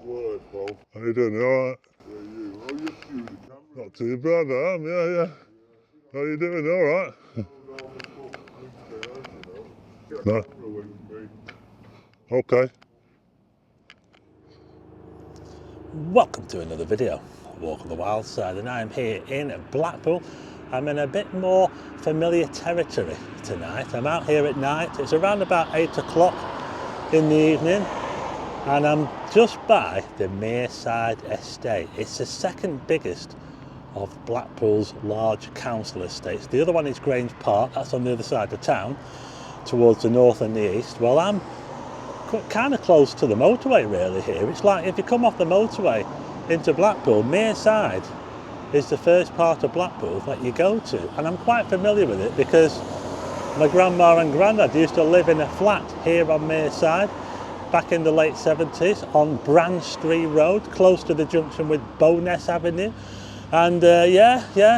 How you doing? All right? Yeah, you. How you feeling? Not too bad, yeah. How you doing? All right? No. Okay. Welcome to another video, Walk on the Wild Side, and I'm here in Blackpool. I'm in a bit more familiar territory tonight. I'm out here at night. It's around about 8 o'clock in the evening, and I'm just by the Meyside estate. It's the second biggest of Blackpool's large council estates. The other one is Grange Park, that's on the other side of town, towards the north and the east. Well, I'm kind of close to the motorway really here. It's like if you come off the motorway into Blackpool, Mereside is the first part of Blackpool that you go to, and I'm quite familiar with it because my grandma and granddad used to live in a flat here on Meyside back in the late 70s on Branch Street Road, close to the junction with Bowness Avenue. And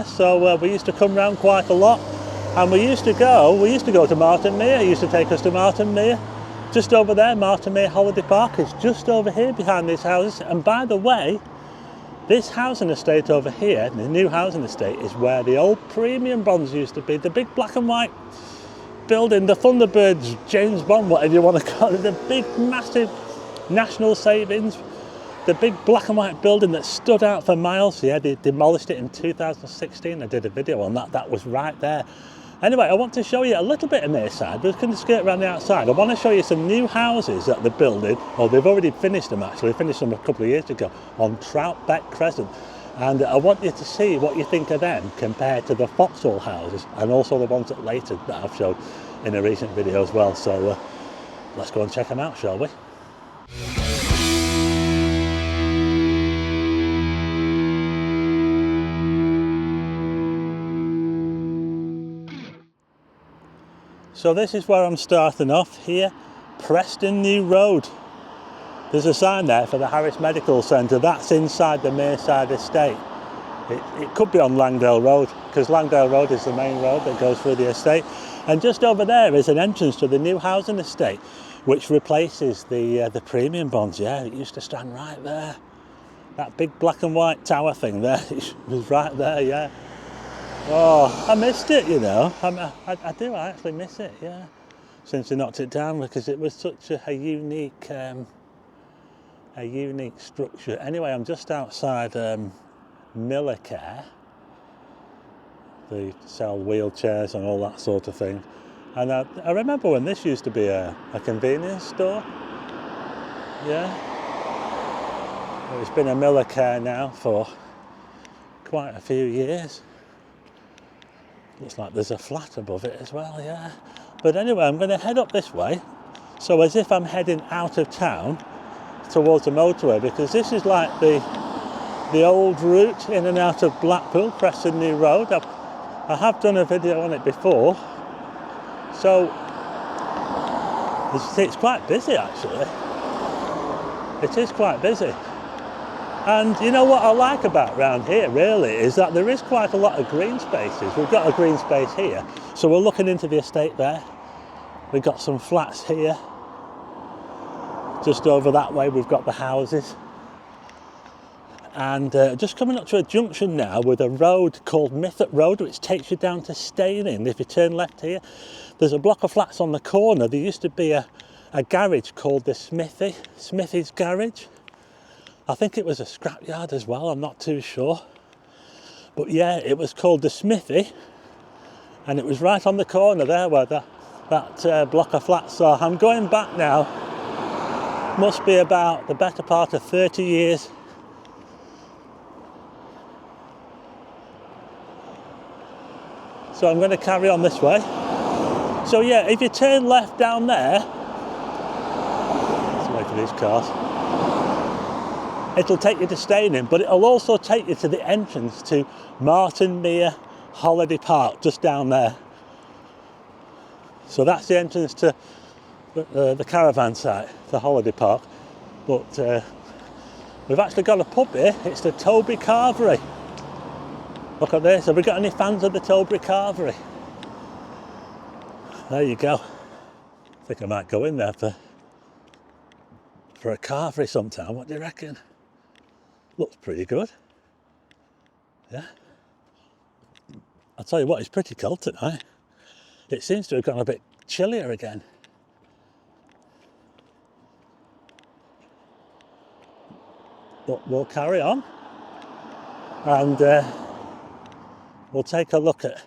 so we used to come round quite a lot, and we used to go to Martin Mere. He used to take us to Martin Mere. Just over there, Martin Mere Holiday Park is just over here behind these houses. And by the way, this housing estate over here, the new housing estate, is where the old premium bonds used to be. The big black and white building, the Thunderbirds, James Bond, whatever you want to call it, the big massive national savings, the big black and white building that stood out for miles. Yeah, they demolished it in 2016. I did a video on that. That was right there. Anyway, I want to show you a little bit of Meyside. We're going to skirt around the outside. I want to show you some new houses that they're building, or they've already finished them actually, finished them a couple of years ago, on Troutbeck Crescent. And I want you to see what you think of them compared to the Foxhall houses, and also the ones that later that I've showed in a recent video as well. So let's go and check them out, shall we? So this is where I'm starting off here, Preston New Road. There's a sign there for the Harris Medical Centre. That's inside the Meyside estate. It could be on Langdale Road, because Langdale Road is the main road that goes through the estate. And just over there is an entrance to the new housing estate, which replaces the premium bonds. Yeah, it used to stand right there. That big black and white tower thing there, it was right there, yeah. Oh, I missed it, you know. I actually miss it, yeah. Since they knocked it down, because it was such a unique structure. Anyway, I'm just outside Miller Care. They sell wheelchairs and all that sort of thing. And I remember when this used to be a convenience store. Yeah. It's been a Miller Care now for quite a few years. Looks like there's a flat above it as well, yeah. But anyway, I'm going to head up this way, so as if I'm heading out of town towards the motorway, because this is like the old route in and out of Blackpool, Preston New Road. I have done a video on it before, so it's quite busy actually. It is quite busy. And you know what I like about round here really is that there is quite a lot of green spaces. We've got a green space here, so we're looking into the estate there. We've got some flats here. Just over that way we've got the houses. And just coming up to a junction now with a road called Mythock Road, which takes you down to Staining. If you turn left here, there's a block of flats on the corner. There used to be a garage called the Smithy's Garage. I think it was a scrapyard as well, I'm not too sure. But yeah, it was called the Smithy, and it was right on the corner there where that block of flats are. I'm going back now, must be about the better part of 30 years. So I'm going to carry on this way. So yeah, if you turn left down there, let's wait for these cars. It'll take you to Staining, but it'll also take you to the entrance to Martin Mere Holiday Park, just down there. So that's the entrance to the caravan site, the holiday park. But we've actually got a pub here. It's the Toby Carvery. Look at this. Have we got any fans of the Toby Carvery? There you go. I think I might go in there for for a carvery sometime. What do you reckon? Looks pretty good. Yeah. I'll tell you what, it's pretty cold tonight. It seems to have gone a bit chillier again. But we'll carry on. And we'll take a look at...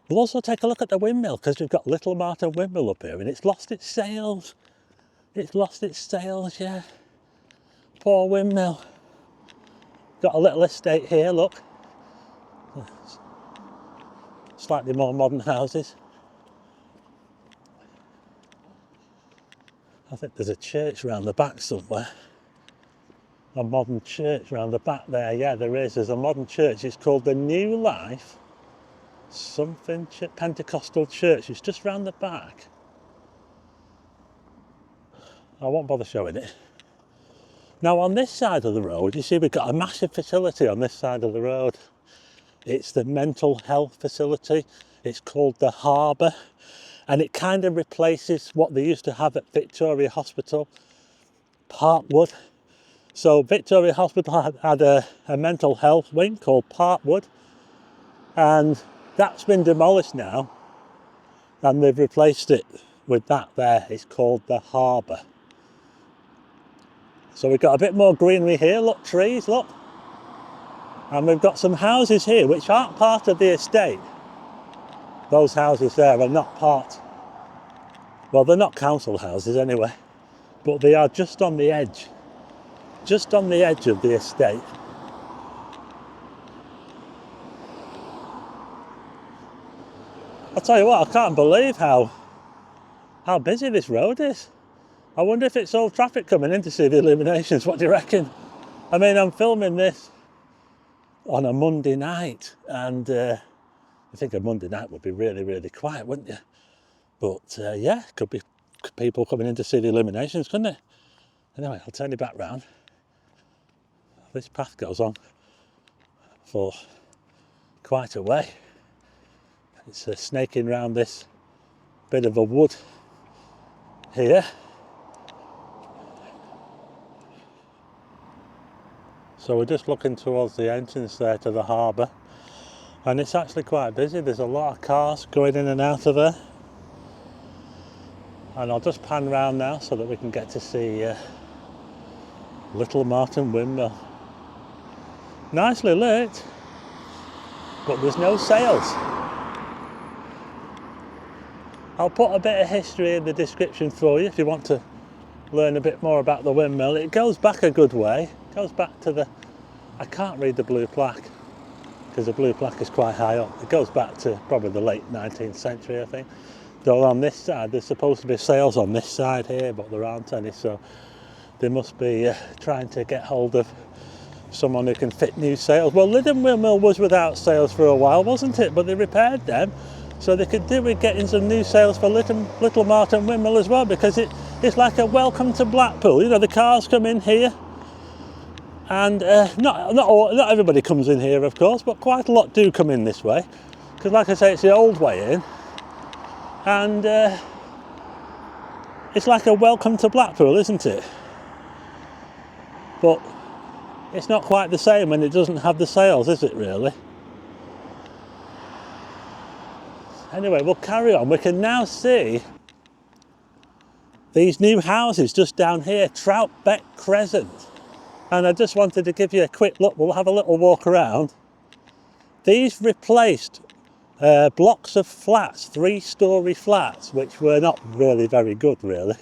We'll also take a look at the windmill, because we've got Little Martin Windmill up here and it's lost its sails. It's lost its sails, yeah. Poor windmill. Got a little estate here, look. Slightly more modern houses. I think there's a church round the back somewhere. A modern church round the back there. Yeah, there is. There's a modern church. It's called the New Life something Pentecostal church. It's just round the back. I won't bother showing it. Now on this side of the road, you see we've got a massive facility on this side of the road. It's the mental health facility. It's called the Harbour, and it kind of replaces what they used to have at Victoria Hospital, Parkwood. So Victoria Hospital had a mental health wing called Parkwood, and that's been demolished now, and they've replaced it with that there. It's called the Harbour. So we've got a bit more greenery here, look, trees, look. And we've got some houses here which aren't part of the estate. Those houses there are not part, well, they're not council houses anyway, but they are just on the edge of the estate. I'll tell you what, I can't believe how busy this road is. I wonder if it's all traffic coming in to see the illuminations. What do you reckon? I mean, I'm filming this on a Monday night, and I think a Monday night would be really, really quiet, wouldn't you? But yeah, could be people coming in to see the illuminations, couldn't it? Anyway, I'll turn you back round. This path goes on for quite a way. It's snaking round this bit of a wood here. So we're just looking towards the entrance there to the harbour, and it's actually quite busy. There's a lot of cars going in and out of there. And I'll just pan round now so that we can get to see Little Martin Windmill. Nicely lit, but there's no sails. I'll put a bit of history in the description for you if you want to learn a bit more about the windmill. It goes back a good way. It goes back to the... I can't read the blue plaque because the blue plaque is quite high up. It goes back to probably the late 19th century, I think. Though on this side, there's supposed to be sails on this side here, but there aren't any, so they must be trying to get hold of someone who can fit new sails. Well, Lytham Windmill was without sails for a while, wasn't it? But they repaired them, so they could do with getting some new sails for Little Martin Windmill as well, because it's like a welcome to Blackpool. You know, the cars come in here, and not everybody comes in here, of course, but quite a lot do come in this way, because like I say, it's the old way in, and it's like a welcome to Blackpool, isn't it? But it's not quite the same when it doesn't have the sails, is it really? Anyway, we'll carry on. We can now see these new houses just down here, Troutbeck Crescent. And I just wanted to give you a quick look. We'll have a little walk around. These replaced blocks of flats, 3-storey flats, which were not really very good, really.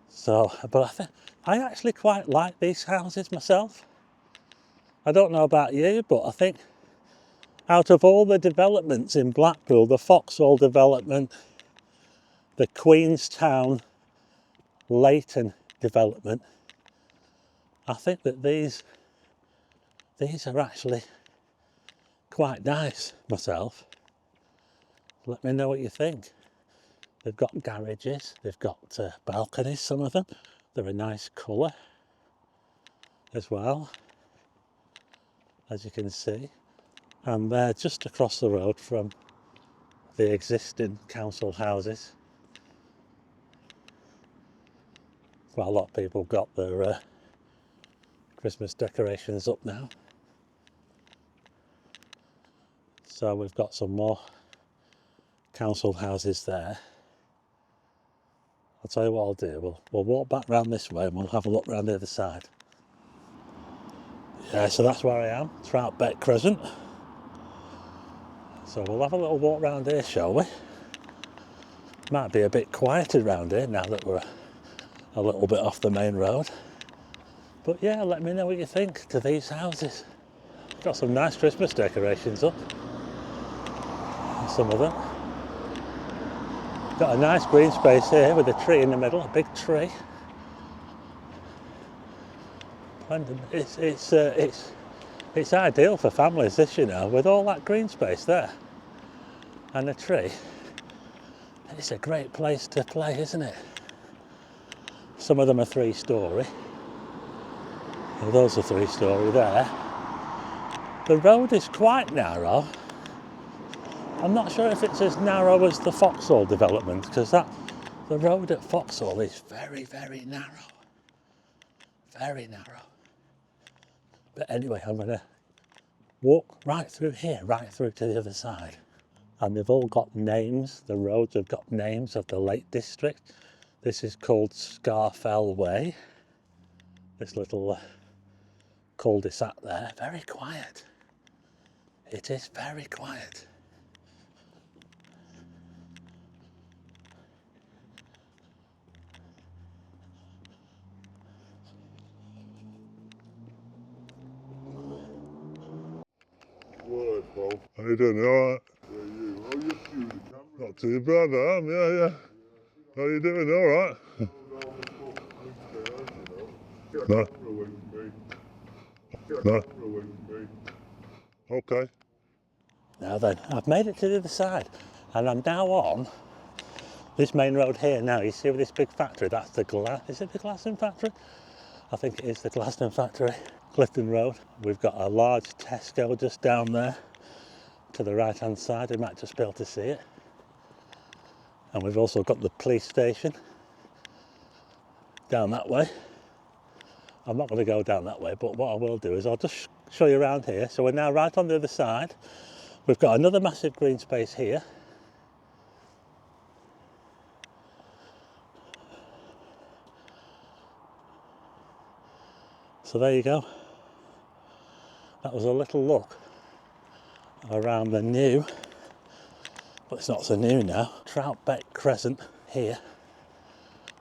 So, but I actually quite like these houses myself. I don't know about you, but I think out of all the developments in Blackpool, the Foxhall development, the Queenstown Leighton development, I think that these are actually quite nice myself. Let me know what you think. They've got garages, they've got balconies, some of them. They're a nice colour as well, as you can see. And they're just across the road from the existing council houses. Well, a lot of people have got their Christmas decorations up now. So we've got some more council houses there. I'll tell you what I'll do, we'll walk back round this way and we'll have a look round the other side. Yeah, so that's where I am, Troutbeck Crescent. So we'll have a little walk round here, shall we? Might be a bit quieter round here now that we're a little bit off the main road. But yeah, let me know what you think to these houses. Got some nice Christmas decorations up. Some of them. Got a nice green space here with a tree in the middle, a big tree. It's ideal for families, this, you know, with all that green space there and a tree. It's a great place to play, isn't it? Some of them are 3-storey. Well, those are 3-storey there. The road is quite narrow. I'm not sure if it's as narrow as the Foxhall development, because the road at Foxhall is very, very narrow. Very narrow. But anyway, I'm going to walk right through here, right through to the other side. And they've all got names. The roads have got names of the Lake District. This is called Scarfell Way. This little cul-de-sac there. Very quiet. It is very quiet. How you doing? You alright? Yeah, you. Oh, you're through the camera. Not too bad, I am, yeah. How you doing? Alright? No. No. Okay. Now then, I've made it to the other side and I'm now on this main road here now. You see with this big factory, that's the glass, is it the Glaston factory? I think it is the Glaston factory. Clifton Road. We've got a large Tesco just down there to the right hand side. You might just be able to see it. And we've also got the police station down that way. I'm not going to go down that way, but what I will do is I'll just show you around here. So we're now right on the other side. We've got another massive green space here. So there you go. That was a little look around the new, but it's not so new now, Troutbeck Crescent here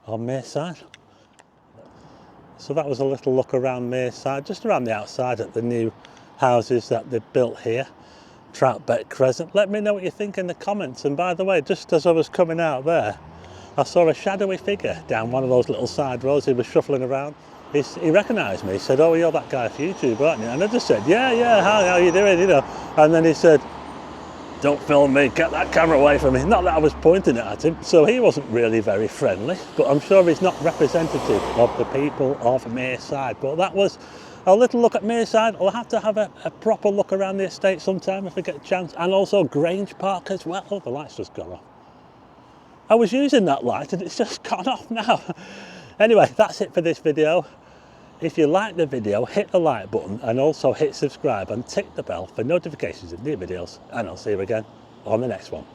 on Meyside. So that was a little look around Meyside, just around the outside at the new houses that they've built here, Troutbeck Crescent. Let me know what you think in the comments. And by the way, just as I was coming out there, I saw a shadowy figure down one of those little side roads. He was shuffling around. He recognised me. He said, "Oh, you're that guy off YouTube, aren't you?" And I just said, yeah, how you doing, you know? And then he said, "Don't film me, get that camera away from me." Not that I was pointing it at him. So he wasn't really very friendly, but I'm sure he's not representative of the people of Mereside. But that was a little look at Mereside. I'll have to have a proper look around the estate sometime if I get a chance. And also Grange Park as well. Oh, the light's just gone off. I was using that light and it's just gone off now. Anyway, that's it for this video. If you like the video, hit the like button and also hit subscribe and tick the bell for notifications of new videos. And I'll see you again on the next one.